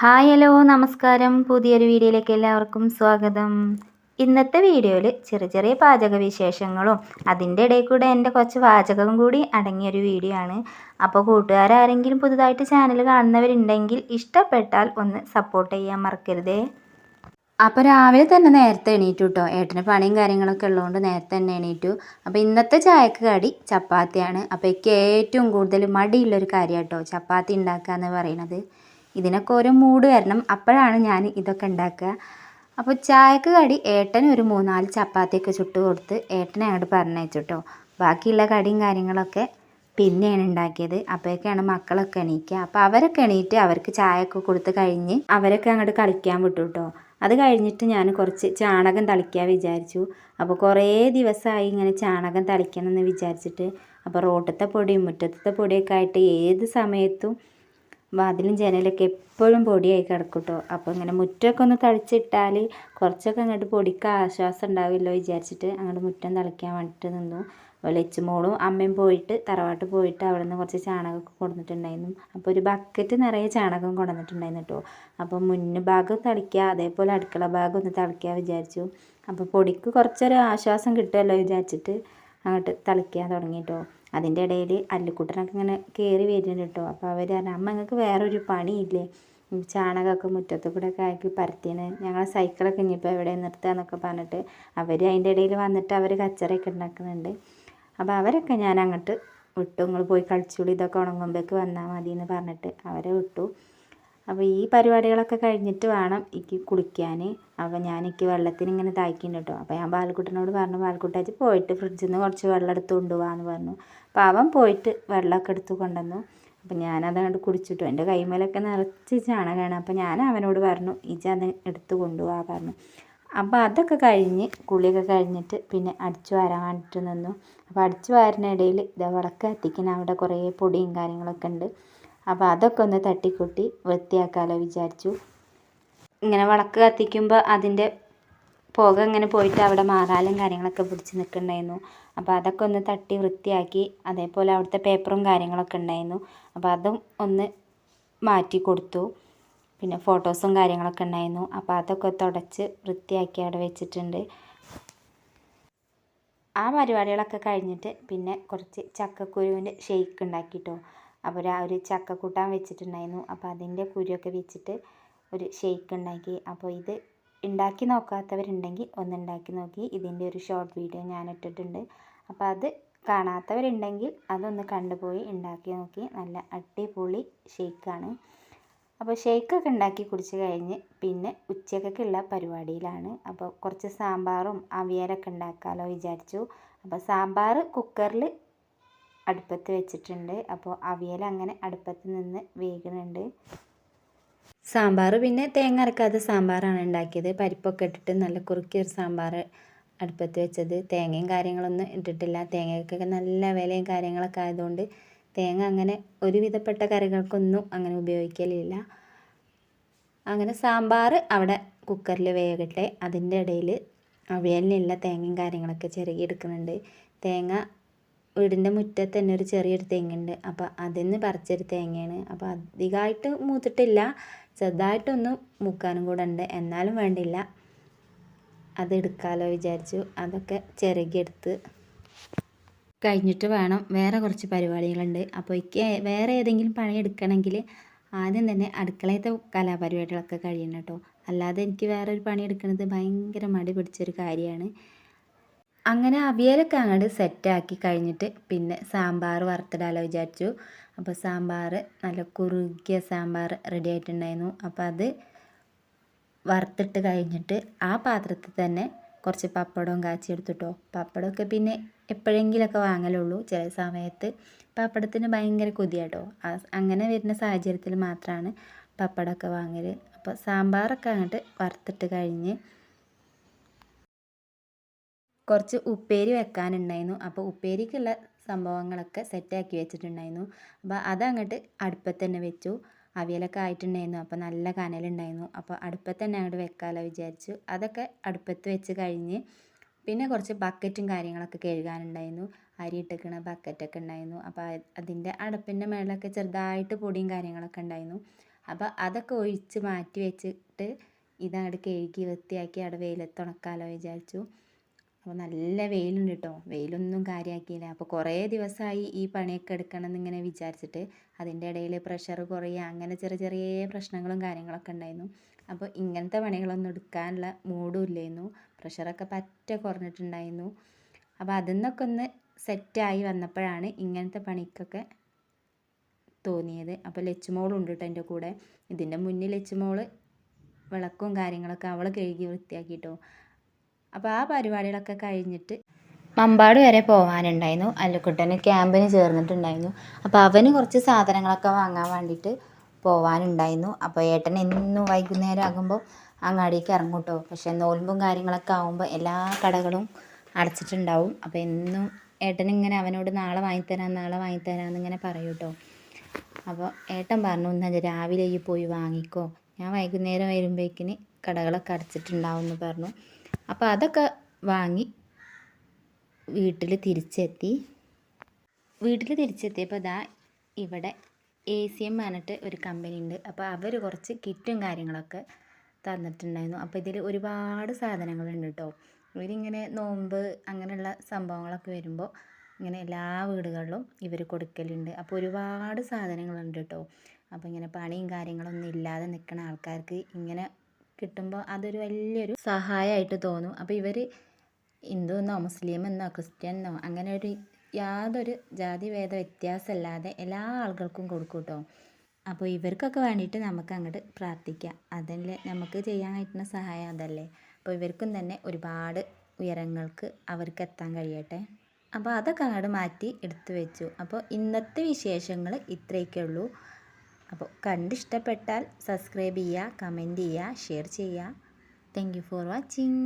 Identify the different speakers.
Speaker 1: Hi hello നമസ്കാരം. പുതിയൊരു വീഡിയോയിലേക്ക് എല്ലാവർക്കും സ്വാഗതം. ഇന്നത്തെ വീഡിയോയിൽ ചെറിയ ചെറിയ പാചക വിശേഷങ്ങളും അതിൻ്റെ ഇടയിൽ കൂടെ എൻ്റെ കുറച്ച് വാചകം കൂടി അടങ്ങിയൊരു വീഡിയോ ആണ്. അപ്പോൾ കൂട്ടുകാരാരെങ്കിലും പുതുതായിട്ട് ചാനൽ കാണുന്നവരുണ്ടെങ്കിൽ ഇഷ്ടപ്പെട്ടാൽ ഒന്ന് സപ്പോർട്ട് ചെയ്യാൻ മറക്കരുതേ. അപ്പോൾ രാവിലെ തന്നെ നേരത്തെ എണീറ്റു കേട്ടോ. ഏട്ടന് പണിയും കാര്യങ്ങളൊക്കെ ഉള്ളതുകൊണ്ട് നേരത്തെ തന്നെ എണീറ്റു. അപ്പോൾ ഇന്നത്തെ ചായക്ക് കടി ചപ്പാത്തിയാണ്. അപ്പോൾ എനിക്ക് ഏറ്റവും കൂടുതൽ മടിയുള്ളൊരു കാര്യം കേട്ടോ ചപ്പാത്തി ഉണ്ടാക്കുക എന്ന് പറയുന്നത്. ഇതിനൊക്കെ ഓരോ മൂഡ് വരണം, അപ്പോഴാണ് ഞാൻ ഇതൊക്കെ ഉണ്ടാക്കുക. അപ്പോൾ ചായക്ക് കടി ഏട്ടന് ഒരു 3-4 ചപ്പാത്തിയൊക്കെ ചുട്ട് കൊടുത്ത് ഏട്ടനെ അങ്ങോട്ട് പറഞ്ഞയച്ചു കേട്ടോ. ബാക്കിയുള്ള കടിയും കാര്യങ്ങളൊക്കെ പിന്നെയാണ് ഉണ്ടാക്കിയത്. അപ്പോഴൊക്കെയാണ് മക്കളൊക്കെ എണീക്കുക. അപ്പോൾ അവരൊക്കെ എണീറ്റ് അവർക്ക് ചായയൊക്കെ കൊടുത്ത് കഴിഞ്ഞ് അവരൊക്കെ അങ്ങോട്ട് കളിക്കാൻ വിട്ടു കേട്ടോ. അത് കഴിഞ്ഞിട്ട് ഞാൻ കുറച്ച് ചാണകം തളിക്കാൻ വിചാരിച്ചു. അപ്പോൾ കുറേ ദിവസമായി ഇങ്ങനെ ചാണകം തളിക്കണം എന്ന് വിചാരിച്ചിട്ട്. അപ്പോൾ റോട്ടത്തെ പൊടിയും മുറ്റത്തെ പൊടിയൊക്കെ ആയിട്ട് ഏത് സമയത്തും വാതിലും ജനലൊക്കെ എപ്പോഴും പൊടിയായി കിടക്കും കേട്ടോ. അപ്പോൾ ഇങ്ങനെ മുറ്റമൊക്കെ ഒന്ന് തളിച്ചിട്ടാൽ കുറച്ചൊക്കെ അങ്ങോട്ട് പൊടിക്ക് ആശ്വാസം ഉണ്ടാവില്ലോ വിചാരിച്ചിട്ട് അങ്ങോട്ട് മുറ്റം തളിക്കാൻ വേണ്ടിയിട്ട് നിന്നു. അപ്പോൾ ലച്ചുമോളും അമ്മയും പോയിട്ട് തറവാട്ട് പോയിട്ട് അവിടെ നിന്ന് കുറച്ച് ചാണകമൊക്കെ കൊടുത്തിട്ടുണ്ടായിരുന്നു. അപ്പോൾ ഒരു ബക്കറ്റ് നിറയെ ചാണകം കൊണ്ടുവന്നിട്ടുണ്ടായിരുന്നു കേട്ടോ. അപ്പോൾ മുന്ന് ഭാഗം തളിക്കുക, അതേപോലെ അടുക്കള ഭാഗം ഒന്ന് തളിക്കുക വിചാരിച്ചു. അപ്പോൾ പൊടിക്ക് കുറച്ചൊരു ആശ്വാസം കിട്ടുമല്ലോ വിചാരിച്ചിട്ട് അങ്ങോട്ട് തളിക്കാൻ തുടങ്ങി കേട്ടോ. അതിൻ്റെ ഇടയിൽ അല്ലിക്കുട്ടനൊക്കെ ഇങ്ങനെ കയറി വരുന്നുണ്ട് കേട്ടോ. അപ്പോൾ അവർ പറഞ്ഞു, അമ്മ നിങ്ങൾക്ക് വേറൊരു പണിയില്ലേ, ചാണകമൊക്കെ മുറ്റത്ത് കൂടെ ഒക്കെ ആക്കി പരത്തിയാണ്, ഞങ്ങൾ സൈക്കിളൊക്കെ ഇനിയിപ്പോൾ എവിടെ നിർത്തുക എന്നൊക്കെ പറഞ്ഞിട്ട് അവർ അതിൻ്റെ ഇടയിൽ വന്നിട്ട് അവർ കച്ചറയൊക്കെ ഉണ്ടാക്കുന്നുണ്ട്. അപ്പോൾ അവരൊക്കെ ഞാൻ അങ്ങോട്ട് വിട്ടു, നിങ്ങൾ പോയി കളിച്ചോളൂ, ഇതൊക്കെ ഉണങ്ങുമ്പോഴേക്ക് വന്നാൽ മതി എന്ന് പറഞ്ഞിട്ട് അവരെ വിട്ടു. അപ്പോൾ ഈ പരിപാടികളൊക്കെ കഴിഞ്ഞിട്ട് വേണം എനിക്ക് കുളിക്കാൻ. അപ്പോൾ എനിക്ക് വെള്ളത്തിന് ഇങ്ങനെ തായ്ക്കുന്നുണ്ട് കേട്ടോ. അപ്പോൾ ഞാൻ ബാലക്കുട്ടനോട് പറഞ്ഞു, ബാലക്കുട്ടാച്ച് പോയിട്ട് ഫ്രിഡ്ജിൽ നിന്ന് കുറച്ച് വെള്ളം എടുത്ത് കൊണ്ടുപോകാമെന്ന് പറഞ്ഞു. അപ്പോൾ അവൻ പോയിട്ട് വെള്ളമൊക്കെ എടുത്ത് കൊണ്ടുവന്നു. അപ്പോൾ ഞാനത് കണ്ട് കുടിച്ചിട്ടു. എൻ്റെ കൈമേലൊക്കെ നിറച്ച് ചാണകമാണ്. അപ്പോൾ ഞാൻ അവനോട് പറഞ്ഞു, ഇജത് എടുത്ത് കൊണ്ടുപോകാൻ പറഞ്ഞു. അപ്പോൾ അതൊക്കെ കഴിഞ്ഞ് കുളിയൊക്കെ കഴിഞ്ഞിട്ട് പിന്നെ അടിച്ചു വാരാൻ വേണ്ടിയിട്ട് നിന്നു. അപ്പോൾ അടിച്ചു വാരുന്ന ഇടയിൽ ഇതാ വിളക്ക് കത്തിക്കുന്ന അവിടെ കുറേ പൊടിയും കാര്യങ്ങളൊക്കെ ഉണ്ട്. അപ്പോൾ അതൊക്കെ ഒന്ന് തട്ടിക്കൊട്ടി വൃത്തിയാക്കാമല്ലോ വിചാരിച്ചു. ഇങ്ങനെ വിളക്ക് കത്തിക്കുമ്പോൾ അതിൻ്റെ പുക ഇങ്ങനെ പോയിട്ട് അവിടെ മാറാലും കാര്യങ്ങളൊക്കെ പിടിച്ച് നിൽക്കുന്നുണ്ടായിരുന്നു. അപ്പോൾ അതൊക്കെ ഒന്ന് തട്ടി വൃത്തിയാക്കി. അതേപോലെ അവിടുത്തെ പേപ്പറും കാര്യങ്ങളൊക്കെ ഉണ്ടായിരുന്നു. അപ്പോൾ അതും ഒന്ന് മാറ്റി കൊടുത്തു. പിന്നെ ഫോട്ടോസും കാര്യങ്ങളൊക്കെ ഉണ്ടായിരുന്നു. അപ്പോൾ അതൊക്കെ തുടച്ച് വൃത്തിയാക്കി അവിടെ വെച്ചിട്ടുണ്ട്. ആ പരിപാടികളൊക്കെ കഴിഞ്ഞിട്ട് പിന്നെ കുറച്ച് ചക്കക്കുരുവിൻ്റെ ഷെയ്ക്ക് ഉണ്ടാക്കിട്ടോ. അപ്പോൾ ഒരു ചക്ക കൂട്ടാൻ വെച്ചിട്ടുണ്ടായിരുന്നു. അപ്പോൾ അതിൻ്റെ കുരുവൊക്കെ വെച്ചിട്ട് ഒരു ഷെയ്ക്ക് ഉണ്ടാക്കി. അപ്പോൾ ഇത് ഉണ്ടാക്കി നോക്കാത്തവരുണ്ടെങ്കിൽ ഒന്ന് ഉണ്ടാക്കി നോക്കി. ഇതിൻ്റെ ഒരു ഷോർട്ട് വീഡിയോ ഞാൻ ഇട്ടിട്ടുണ്ട്. അപ്പോൾ അത് കാണാത്തവരുണ്ടെങ്കിൽ അതൊന്ന് കണ്ടുപോയി ഉണ്ടാക്കി നോക്കി. നല്ല അടിപൊളി ഷെയ്ക്കാണ്. അപ്പോൾ ഷെയ്ക്കൊക്കെ ഉണ്ടാക്കി കുടിച്ച് കഴിഞ്ഞ് പിന്നെ ഉച്ചക്കൊക്കെയുള്ള പരിപാടിയിലാണ്. അപ്പോൾ കുറച്ച് സാമ്പാറും അവിയലൊക്കെ ഉണ്ടാക്കാമല്ലോ വിചാരിച്ചു. അപ്പോൾ സാമ്പാർ കുക്കറിൽ അടുപ്പത്ത് വെച്ചിട്ടുണ്ട്. അപ്പോൾ അവിയൽ അങ്ങനെ അടുപ്പത്ത് നിന്ന് വേകുന്നുണ്ട്. സാമ്പാർ പിന്നെ തേങ്ങ അരക്കാത്ത സാമ്പാറാണ് ഉണ്ടാക്കിയത്. പരിപ്പൊക്കെ ഇട്ടിട്ട് നല്ല കുറുക്കിയൊരു സാമ്പാർ അടുപ്പത്ത് വെച്ചത്. തേങ്ങയും കാര്യങ്ങളൊന്നും ഇട്ടിട്ടില്ല. തേങ്ങയ്ക്കൊക്കെ നല്ല വിലയും കാര്യങ്ങളൊക്കെ ആയതുകൊണ്ട് തേങ്ങ അങ്ങനെ ഒരുവിധപ്പെട്ട കറികൾക്കൊന്നും അങ്ങനെ ഉപയോഗിക്കലില്ല. അങ്ങനെ സാമ്പാർ അവിടെ കുക്കറിൽ വേകട്ടെ. അതിൻ്റെ ഇടയിൽ അവിയലിനുള്ള തേങ്ങയും കാര്യങ്ങളൊക്കെ ചിരകി എടുക്കുന്നുണ്ട്. തേങ്ങ വീടിൻ്റെ മുറ്റത്ത് തന്നെ ഒരു ചെറിയൊരു തെങ്ങുണ്ട്. അപ്പോൾ അതിൽ നിന്ന് പറിച്ചൊരു തേങ്ങയാണ്. അപ്പോൾ അധികമായിട്ട് മൂത്തിട്ടില്ല, ചെറുതായിട്ടൊന്ന് മൂക്കാനും കൂടെ ഉണ്ട്. എന്നാലും വേണ്ടില്ല, അതെടുക്കാമല്ലോ വിചാരിച്ചു. അതൊക്കെ ചിരകിയെടുത്ത് കഴിഞ്ഞിട്ട് വേണം, വേറെ കുറച്ച് പരിപാടികളുണ്ട്. അപ്പോൾ എനിക്ക് വേറെ ഏതെങ്കിലും പണി എടുക്കണമെങ്കിൽ ആദ്യം തന്നെ അടുക്കളയത്തെ കലാപരിപാടികളൊക്കെ കഴിയണം കേട്ടോ. അല്ലാതെ എനിക്ക് വേറൊരു പണി എടുക്കുന്നത് ഭയങ്കര മടി പിടിച്ചൊരു കാര്യമാണ്. അങ്ങനെ അവിയലൊക്കെ അങ്ങോട്ട് സെറ്റാക്കി കഴിഞ്ഞിട്ട് പിന്നെ സാമ്പാർ വറുത്തിടാലോ വിചാരിച്ചു. അപ്പോൾ സാമ്പാർ നല്ല കുറുകിയ സാമ്പാർ റെഡി ആയിട്ടുണ്ടായിരുന്നു. അപ്പോൾ അത് വറുത്തിട്ട് കഴിഞ്ഞിട്ട് ആ പാത്രത്തിൽ തന്നെ കുറച്ച് പപ്പടവും കാച്ചിയെടുത്തിട്ടോ. പപ്പടമൊക്കെ പിന്നെ എപ്പോഴെങ്കിലുമൊക്കെ വാങ്ങലുള്ളൂ. ചില സമയത്ത് പപ്പടത്തിന് ഭയങ്കര കൊതിയാട്ടോ. അങ്ങനെ വരുന്ന സാഹചര്യത്തിൽ മാത്രമാണ് പപ്പടമൊക്കെ വാങ്ങൽ. അപ്പോൾ സാമ്പാറൊക്കെ അങ്ങോട്ട് വറുത്തിട്ട് കഴിഞ്ഞ് കുറച്ച് ഉപ്പേരി വെക്കാനുണ്ടായിരുന്നു. അപ്പോൾ ഉപ്പേരിക്കുള്ള സംഭവങ്ങളൊക്കെ സെറ്റാക്കി വെച്ചിട്ടുണ്ടായിരുന്നു. അപ്പോൾ അതങ്ങോട്ട് അടുപ്പത്ത് തന്നെ വെച്ചു. അവിയലൊക്കെ ആയിട്ടുണ്ടായിരുന്നു. അപ്പോൾ നല്ല കനലുണ്ടായിരുന്നു. അപ്പോൾ അടുപ്പത്ത് തന്നെ അങ്ങോട്ട് വെക്കാമല്ലോ വിചാരിച്ചു. അതൊക്കെ അടുപ്പത്ത് വെച്ച് കഴിഞ്ഞ് പിന്നെ കുറച്ച് ബക്കറ്റും കാര്യങ്ങളൊക്കെ കഴുകാനുണ്ടായിരുന്നു. അരി ഇട്ടിക്കണ ബക്കറ്റൊക്കെ ഉണ്ടായിരുന്നു. അപ്പോൾ അതിൻ്റെ അടുപ്പിൻ്റെ മേളിലൊക്കെ ചെറുതായിട്ട് പൊടിയും കാര്യങ്ങളൊക്കെ ഉണ്ടായിരുന്നു. അപ്പോൾ അതൊക്കെ ഒഴിച്ച് മാറ്റി വെച്ചിട്ട് ഇതങ്ങോട്ട് കഴുകി വൃത്തിയാക്കി അവിടെ വെയിലത്ത് ഉണക്കാമല്ലോ വിചാരിച്ചു. അപ്പോൾ നല്ല വെയിലുണ്ട് കേട്ടോ, വെയിലൊന്നും കാര്യമാക്കിയില്ല. അപ്പോൾ കുറേ ദിവസമായി ഈ പണിയൊക്കെ എടുക്കണം എന്നിങ്ങനെ വിചാരിച്ചിട്ട്. അതിൻ്റെ ഇടയിൽ പ്രഷർ കുറയുക, അങ്ങനെ ചെറിയ ചെറിയ പ്രശ്നങ്ങളും കാര്യങ്ങളൊക്കെ ഉണ്ടായിരുന്നു. അപ്പോൾ ഇങ്ങനത്തെ പണികളൊന്നും എടുക്കാനുള്ള മൂഡും ഇല്ലായിരുന്നു. പ്രഷറൊക്കെ പറ്റ കുറഞ്ഞിട്ടുണ്ടായിരുന്നു. അപ്പോൾ അതിൽ നിന്നൊക്കെ ഒന്ന് സെറ്റായി വന്നപ്പോഴാണ് ഇങ്ങനത്തെ പണിക്കൊക്കെ തോന്നിയത്. അപ്പോൾ ലച്ചുമോളുണ്ട് കേട്ടോ എൻ്റെ കൂടെ. ഇതിൻ്റെ മുന്നിൽ ലച്ചുമോൾ വിളക്കും കാര്യങ്ങളൊക്കെ അവൾ കഴുകി വൃത്തിയാക്കിട്ടോ. അപ്പോൾ ആ പരിപാടികളൊക്കെ കഴിഞ്ഞിട്ട് മമ്പാട് വരെ പോകാനുണ്ടായിരുന്നു. അല്ലുക്കുട്ടന് ക്യാമ്പിന് ചേർന്നിട്ടുണ്ടായിരുന്നു. അപ്പോൾ അവന് കുറച്ച് സാധനങ്ങളൊക്കെ വാങ്ങാൻ വേണ്ടിയിട്ട് പോകാനുണ്ടായിരുന്നു. അപ്പോൾ ഏട്ടൻ എന്നും വൈകുന്നേരം ആകുമ്പോൾ അങ്ങാടിക്ക് ഇറങ്ങും കേട്ടോ. പക്ഷേ നോൽമ്പും കാര്യങ്ങളൊക്കെ ആകുമ്പോൾ എല്ലാ കടകളും അടച്ചിട്ടുണ്ടാവും. അപ്പോൾ എന്നും ഏട്ടനിങ്ങനെ അവനോട് നാളെ വാങ്ങിത്തരാം എന്നിങ്ങനെ പറയും കേട്ടോ. അപ്പോൾ ഏട്ടൻ പറഞ്ഞു, എന്നാൽ രാവിലെ ഈ പോയി വാങ്ങിക്കോ, ഞാൻ വൈകുന്നേരം വരുമ്പോഴേക്കിന് കടകളൊക്കെ അടച്ചിട്ടുണ്ടാവും എന്ന് പറഞ്ഞു. അപ്പോൾ അതൊക്കെ വാങ്ങി വീട്ടിൽ തിരിച്ചെത്തിയപ്പോൾ ഇതാ ഇവിടെ ACM പറഞ്ഞിട്ട് ഒരു കമ്പനി ഉണ്ട്. അപ്പോൾ അവർ കുറച്ച് കിറ്റും കാര്യങ്ങളൊക്കെ തന്നിട്ടുണ്ടായിരുന്നു. അപ്പോൾ ഇതിൽ ഒരുപാട് സാധനങ്ങളുണ്ട് കേട്ടോ. ഇവരിങ്ങനെ നോമ്പ് അങ്ങനെയുള്ള സംഭവങ്ങളൊക്കെ വരുമ്പോൾ ഇങ്ങനെ എല്ലാ വീടുകളിലും ഇവർ കൊടുക്കലുണ്ട്. അപ്പോൾ ഒരുപാട് സാധനങ്ങളുണ്ട് കേട്ടോ. അപ്പോൾ ഇങ്ങനെ പണിയും കാര്യങ്ങളൊന്നും ഇല്ലാതെ നിൽക്കുന്ന ആൾക്കാർക്ക് ഇങ്ങനെ കിട്ടുമ്പോൾ അതൊരു വലിയൊരു സഹായമായിട്ട് തോന്നും. അപ്പോൾ ഇവർ ഹിന്ദുവെന്നോ മുസ്ലിമെന്നോ ക്രിസ്ത്യനെന്നോ അങ്ങനെ യാതൊരു ജാതിഭേദ വ്യത്യാസമില്ലാതെ എല്ലാ ആളുകൾക്കും കൊടുക്കും കേട്ടോ. അപ്പോൾ ഇവർക്കൊക്കെ വേണ്ടിയിട്ട് നമുക്ക് അങ്ങോട്ട് പ്രാർത്ഥിക്കാം. അതല്ലേ നമുക്ക് ചെയ്യാൻ പറ്റുന്ന സഹായം, അതല്ലേ. അപ്പോൾ ഇവർക്കും തന്നെ ഒരുപാട് ഉയരങ്ങൾക്ക് അവർക്ക് എത്താൻ കഴിയട്ടെ. അപ്പോൾ അതൊക്കെ അങ്ങോട്ട് മാറ്റി എടുത്തു വെച്ചു. അപ്പോൾ ഇന്നത്തെ വിശേഷങ്ങൾ ഇത്രയൊക്കെ ഉള്ളൂ. അപ്പോൾ കണ്ടിഷ്ടപ്പെട്ടാൽ സബ്സ്ക്രൈബ് ചെയ്യുക, കമൻറ്റ് ചെയ്യുക, ഷെയർ ചെയ്യുക. Thank you for watching.